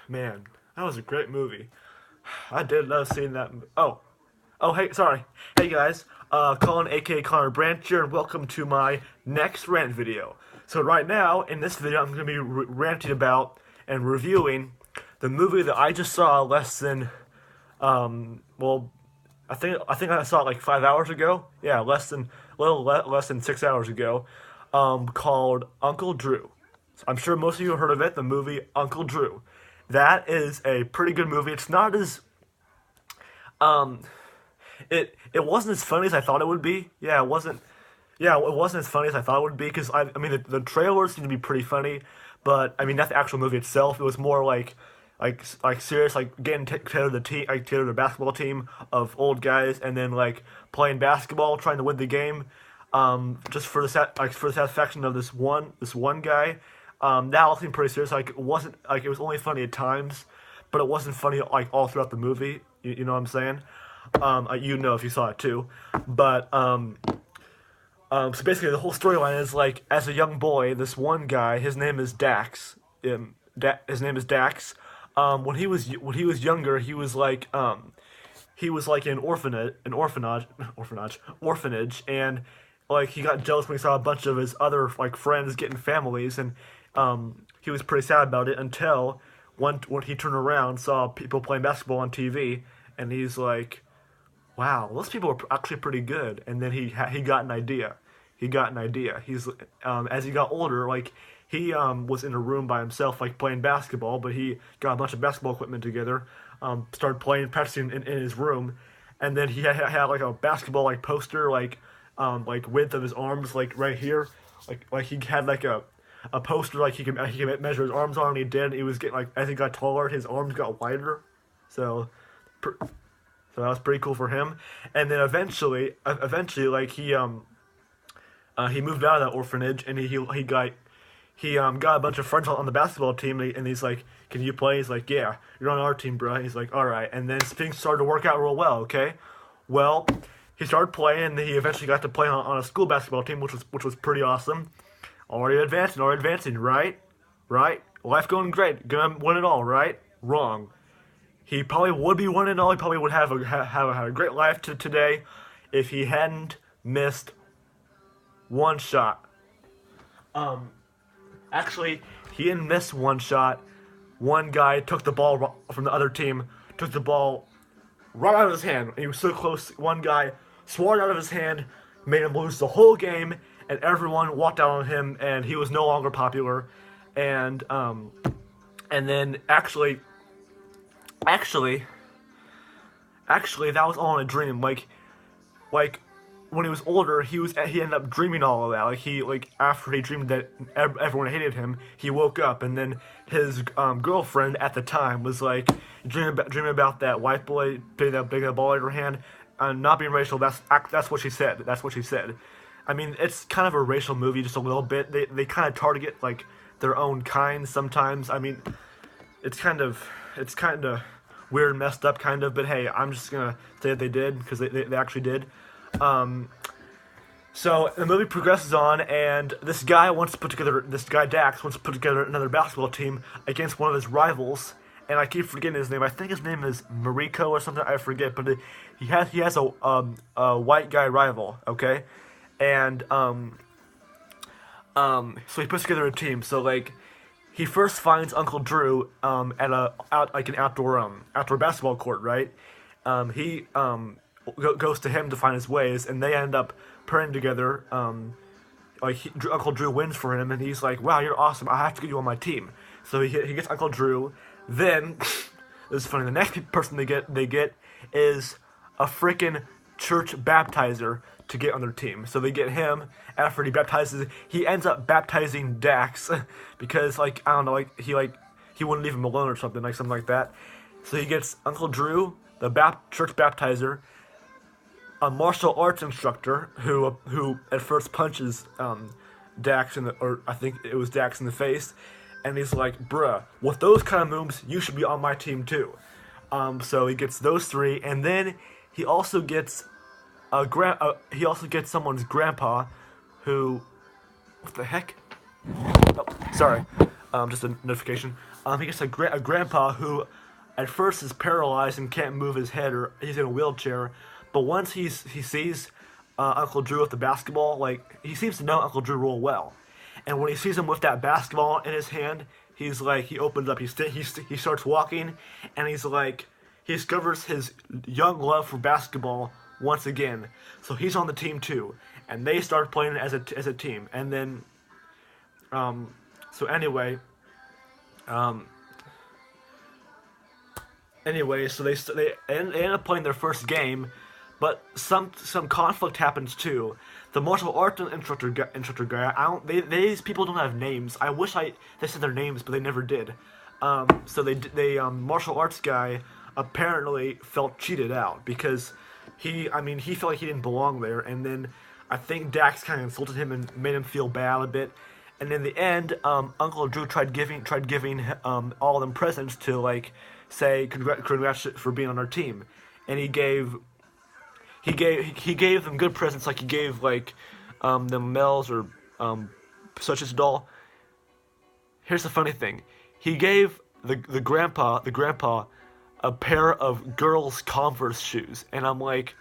Man, that was a great movie. I did love seeing that. Oh, hey, sorry. Hey guys, Colin, aka Connor Branch here, and welcome to my next rant video. So right now, in this video, I'm going to be ranting about and reviewing the movie that I just saw less than, well, I think I saw it like 5 hours ago. Yeah, less than 6 hours ago. Called Uncle Drew. I'm sure most of you have heard of it. The movie Uncle Drew. That is a pretty good movie. It's not as um, it wasn't as funny as I thought it would be. Yeah, it wasn't. Yeah, it wasn't as funny as I thought it would be because I mean the trailers seemed to be pretty funny, but I mean not the actual movie itself. It was more like serious, like getting together the team, like together the basketball team of old guys, and then like playing basketball, trying to win the game, just for for the satisfaction of this one guy. That all seemed pretty serious. Like it wasn't like it was only funny at times, but it wasn't funny like all throughout the movie. You know what I'm saying? You know if you saw it too, but so basically the whole storyline is like as a young boy, this one guy, his name is Dax. His name is Dax. When he was younger, he was like in orphanage, and like he got jealous when he saw a bunch of his other like friends getting families, and he was pretty sad about it until when he turned around, saw people playing basketball on TV, and he's like, "Wow, those people are actually pretty good." And then he got an idea. He got an idea. He's as he got older, like he was in a room by himself, like playing basketball, but he got a bunch of basketball equipment together, started playing, practicing in his room, and then he had like a basketball like poster, like width of his arms, like right here, like he had like a poster like he could measure his arms on, and he did. He was getting like as he got taller, his arms got wider, so. So that was pretty cool for him. And then eventually, like he moved out of that orphanage, and he got a bunch of friends on the basketball team, and he's like, "Can you play?" He's like, "Yeah, you're on our team, bro." He's like, "All right." And then things started to work out real well. Okay, well, he started playing, and he eventually got to play on a school basketball team, which was pretty awesome. Already advancing, right? Right? Life going great, gonna win it all, right? Wrong. He probably would be winning it all. He probably would have a great life today if he hadn't missed one shot. Um, Actually, he didn't miss one shot. One guy took the ball from the other team, took the ball right out of his hand. He was so close. One guy swore it out of his hand, made him lose the whole game, and everyone walked out on him, and he was no longer popular. And then actually, actually, that was all in a dream. Like when he was older, he ended up dreaming all of that. Like after he dreamed that everyone hated him, he woke up, and then his girlfriend at the time was like dreaming about that white boy big that ball in her hand, and not being racial. That's what she said. That's what she said. I mean, it's kind of a racial movie, just a little bit. They kind of target like their own kind sometimes. I mean, it's kind of weird, and messed up, kind of. But hey, I'm just gonna say that they did because they actually did. Um, so the movie progresses on, and this guy Dax wants to put together another basketball team against one of his rivals. And I keep forgetting his name. I think his name is Mariko or something. I forget, but he has a white guy rival. Okay, and so he puts together a team. So like he first finds Uncle Drew at an outdoor basketball court, right? He goes to him to find his ways, and they end up pairing together. Uncle Drew wins for him, and he's like, "Wow, you're awesome! I have to get you on my team." So he gets Uncle Drew. Then this is funny. The next person they get is a freaking church baptizer to get on their team. So they get him. After he baptizes, he ends up baptizing Dax because like I don't know, he wouldn't leave him alone or something like that. So he gets Uncle Drew, the church baptizer, a martial arts instructor who at first punches Dax or I think it was Dax in the face, and he's like, "Bruh, with those kind of moves, you should be on my team too." So he gets those three, and then he also gets someone's grandpa, who, what the heck? Oh, sorry. just a notification. He gets a grandpa who, at first, is paralyzed and can't move his head, or he's in a wheelchair. But once he sees Uncle Drew with the basketball, like he seems to know Uncle Drew real well. And when he sees him with that basketball in his hand, he's like, he opens up, he starts walking, and he's like, he discovers his young love for basketball once again. So he's on the team too, and they start playing as a team. And then, so anyway, so they end up playing their first game, but some conflict happens too. The martial arts instructor guy, these people don't have names. I wish they said their names, but they never did. So they martial arts guy apparently felt cheated out because he felt like he didn't belong there, and then I think Dax kind of insulted him and made him feel bad a bit. And in the end, Uncle Drew tried giving all of them presents to like say congrats for being on our team, and he gave them good presents, like he gave like them Mel's or such as doll. Here's the funny thing: he gave the grandpa a pair of girls' Converse shoes, and I'm like,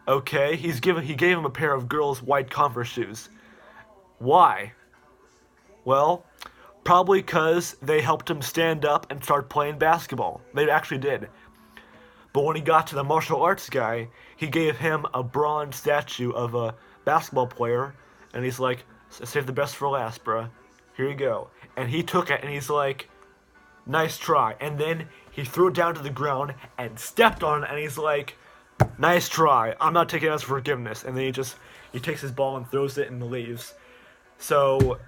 okay, he gave him a pair of girls' white Converse shoes. Why? Well, probably because they helped him stand up and start playing basketball. They actually did. But when he got to the martial arts guy, he gave him a bronze statue of a basketball player, and he's like, save the best for last, bruh. Here you go. And he took it, and he's like, nice try. And then he threw it down to the ground and stepped on it, and he's like, nice try. I'm not taking this for forgiveness. And then he takes his ball and throws it and leaves. So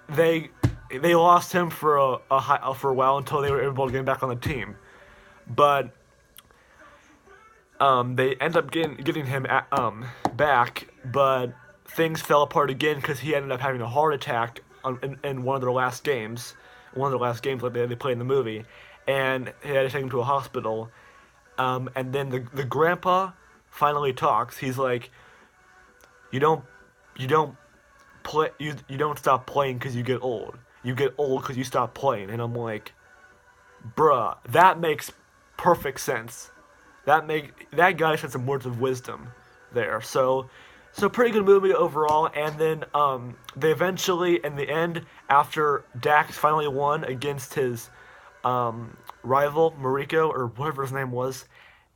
they lost him for a while until they were able to get back on the team. But they end up getting him back, but things fell apart again because he ended up having a heart attack in one of their last games. One of their last games like they played in the movie, and they had to take him to a hospital. And then the grandpa finally talks. He's like, you don't stop playing because you get old. You get old because you stop playing. And I'm like, bruh, that makes perfect sense. That guy said some words of wisdom there. So pretty good movie overall. And then they eventually, in the end, after Dax finally won against his rival Mariko, or whatever his name was,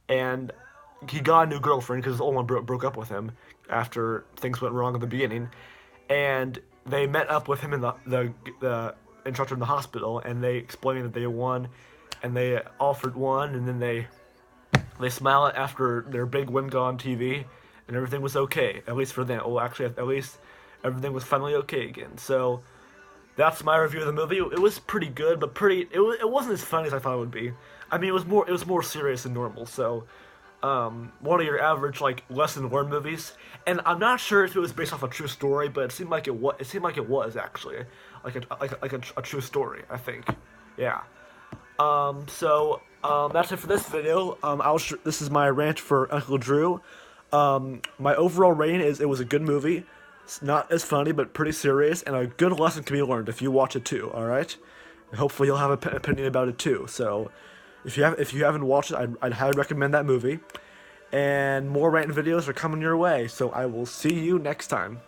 and he got a new girlfriend because his old one broke up with him after things went wrong at the beginning, and they met up with him in the instructor in the hospital, and they explained that they won, and they offered one, and then they smile after their big win got on TV, and everything was okay, at least for them. Well, actually, at least everything was finally okay again. So that's my review of the movie. It was pretty good, but it wasn't as funny as I thought it would be. I mean, it was more serious than normal. So one of your average like lesson learned movies, and I'm not sure if it was based off a true story, but it seemed like it was. It seemed like it was actually like a true story. I think, yeah. That's it for this video. This is my rant for Uncle Drew. My overall rating is it was a good movie. It's not as funny, but pretty serious, and a good lesson can be learned if you watch it too. All right. Hopefully you'll have an opinion about it too. So, if you haven't watched it, I'd highly recommend that movie. And more ranting videos are coming your way. So I will see you next time.